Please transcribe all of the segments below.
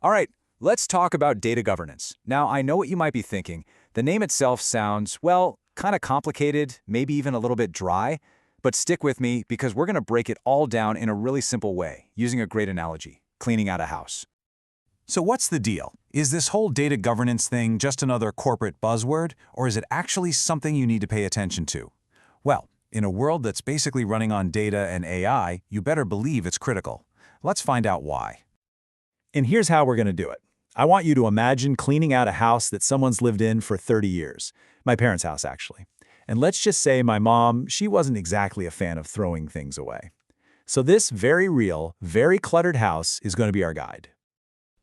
All right, let's talk about data governance. Now, I know what you might be thinking. The name itself sounds, well, kind of complicated, maybe even a little bit dry, but stick with me because we're going to break it all down in a really simple way, using a great analogy, cleaning out a house. So what's the deal? Is this whole data governance thing just another corporate buzzword, or is it actually something you need to pay attention to? Well, in a world that's basically running on data and AI, you better believe it's critical. Let's find out why. And here's how we're going to do it. I want you to imagine cleaning out a house that someone's lived in for 30 years. My parents' house, actually. And let's just say my mom, she wasn't exactly a fan of throwing things away. So this very real, very cluttered house is going to be our guide.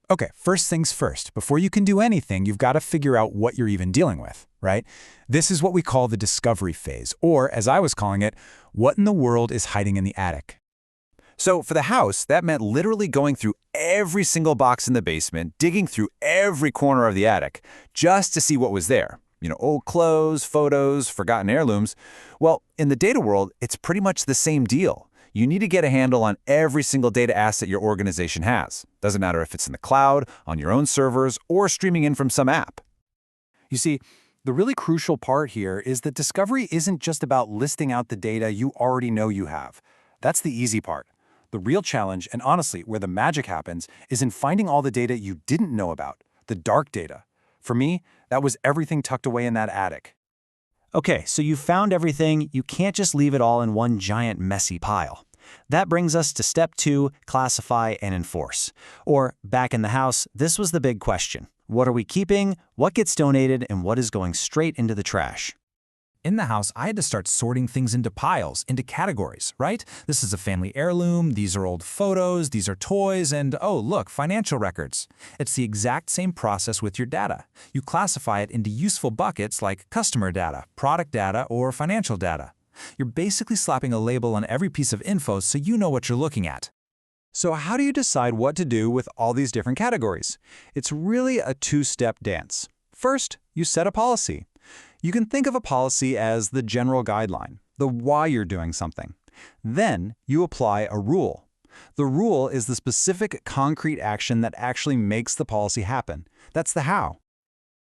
Okay, first things first. Before you can do anything, you've got to figure out what you're even dealing with, right? This is what we call the discovery phase, or as I was calling it, what in the world is hiding in the attic? So for the house, that meant literally going through every single box in the basement, digging through every corner of the attic, just to see what was there. Old clothes, photos, forgotten heirlooms. Well, in the data world, it's pretty much the same deal. You need to get a handle on every single data asset your organization has. Doesn't matter if it's in the cloud, on your own servers, or streaming in from some app. You see, the really crucial part here is that discovery isn't just about listing out the data you already know you have. That's the easy part. The real challenge, and honestly, where the magic happens, is in finding all the data you didn't know about, the dark data. For me, that was everything tucked away in that attic. Okay, so you found everything. You can't just leave it all in one giant messy pile. That brings us to step 2, classify and enforce. Or, back in the house, this was the big question. What are we keeping, what gets donated, and what is going straight into the trash? In the house, I had to start sorting things into piles, into categories, right? This is a family heirloom, these are old photos, these are toys, and oh, look, financial records. It's the exact same process with your data. You classify it into useful buckets like customer data, product data, or financial data. You're basically slapping a label on every piece of info so you know what you're looking at. So how do you decide what to do with all these different categories? It's really a two-step dance. First, you set a policy. You can think of a policy as the general guideline, the why you're doing something. Then you apply a rule. The rule is the specific concrete action that actually makes the policy happen. That's the how.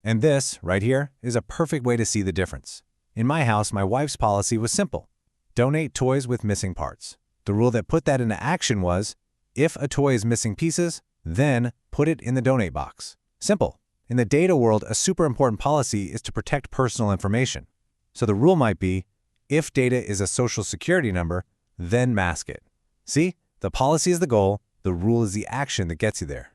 And this, right here, is a perfect way to see the difference. In my house, my wife's policy was simple. Donate toys with missing parts. The rule that put that into action was, if a toy is missing pieces, then put it in the donate box. Simple. In the data world, a super important policy is to protect personal information. So the rule might be, if data is a social security number, then mask it. See? The policy is the goal, the rule is the action that gets you there.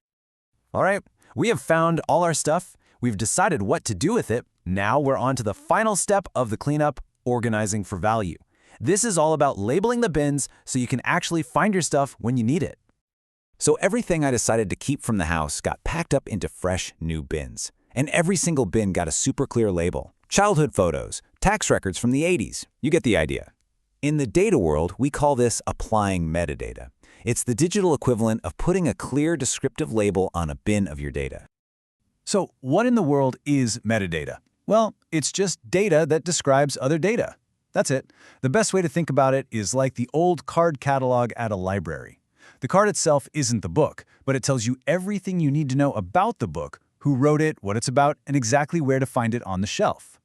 All right, we have found all our stuff. We've decided what to do with it. Now we're on to the final step of the cleanup, organizing for value. This is all about labeling the bins so you can actually find your stuff when you need it. So everything I decided to keep from the house got packed up into fresh, new bins. And every single bin got a super clear label. Childhood photos, tax records from the 80s. You get the idea. In the data world, we call this applying metadata. It's the digital equivalent of putting a clear descriptive label on a bin of your data. So what in the world is metadata? Well, it's just data that describes other data. That's it. The best way to think about it is like the old card catalog at a library. The card itself isn't the book, but it tells you everything you need to know about the book, who wrote it, what it's about, and exactly where to find it on the shelf.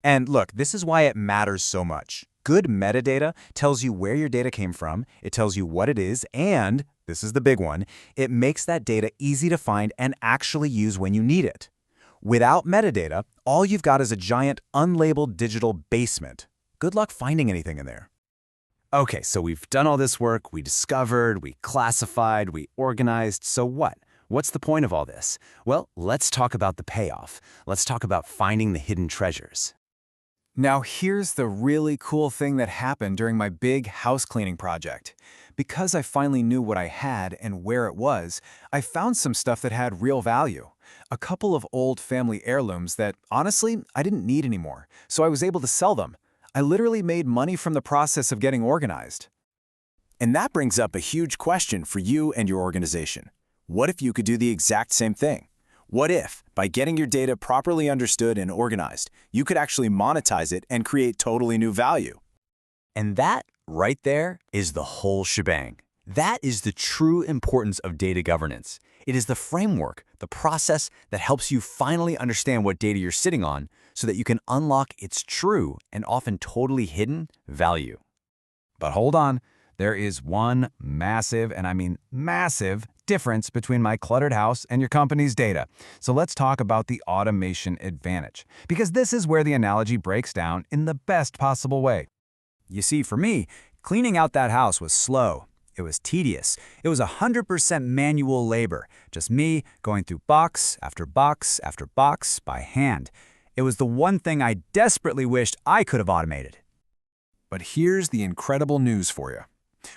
And look, this is why it matters so much. Good metadata tells you where your data came from, it tells you what it is, and, this is the big one, it makes that data easy to find and actually use when you need it. Without metadata, all you've got is a giant unlabeled digital basement. Good luck finding anything in there. Okay, so we've done all this work, we discovered, we classified, we organized, so what? What's the point of all this? Well, let's talk about the payoff. Let's talk about finding the hidden treasures. Now here's the really cool thing that happened during my big house cleaning project. Because I finally knew what I had and where it was, I found some stuff that had real value. A couple of old family heirlooms that, honestly, I didn't need anymore, so I was able to sell them. I literally made money from the process of getting organized. And that brings up a huge question for you and your organization. What if you could do the exact same thing? What if, by getting your data properly understood and organized, you could actually monetize it and create totally new value? And that, right there, is the whole shebang. That is the true importance of data governance. It is the framework, the process that helps you finally understand what data you're sitting on so that you can unlock its true and often totally hidden value. But hold on, there is one massive, and I mean massive, difference between my cluttered house and your company's data. So let's talk about the automation advantage, because this is where the analogy breaks down in the best possible way. You see, for me, cleaning out that house was slow. It was tedious. It was 100% manual labor, just me going through box after box after box by hand. It was the one thing I desperately wished I could have automated. But here's the incredible news for you.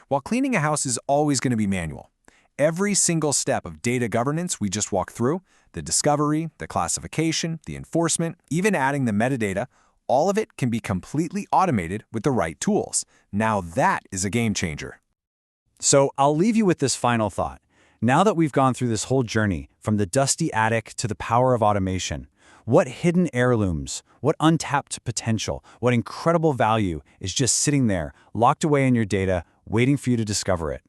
While cleaning a house is always going to be manual, every single step of data governance we just walked through, the discovery, the classification, the enforcement, even adding the metadata, all of it can be completely automated with the right tools. Now that is a game changer. So I'll leave you with this final thought. Now that we've gone through this whole journey, from the dusty attic to the power of automation, what hidden heirlooms, what untapped potential, what incredible value is just sitting there, locked away in your data, waiting for you to discover it?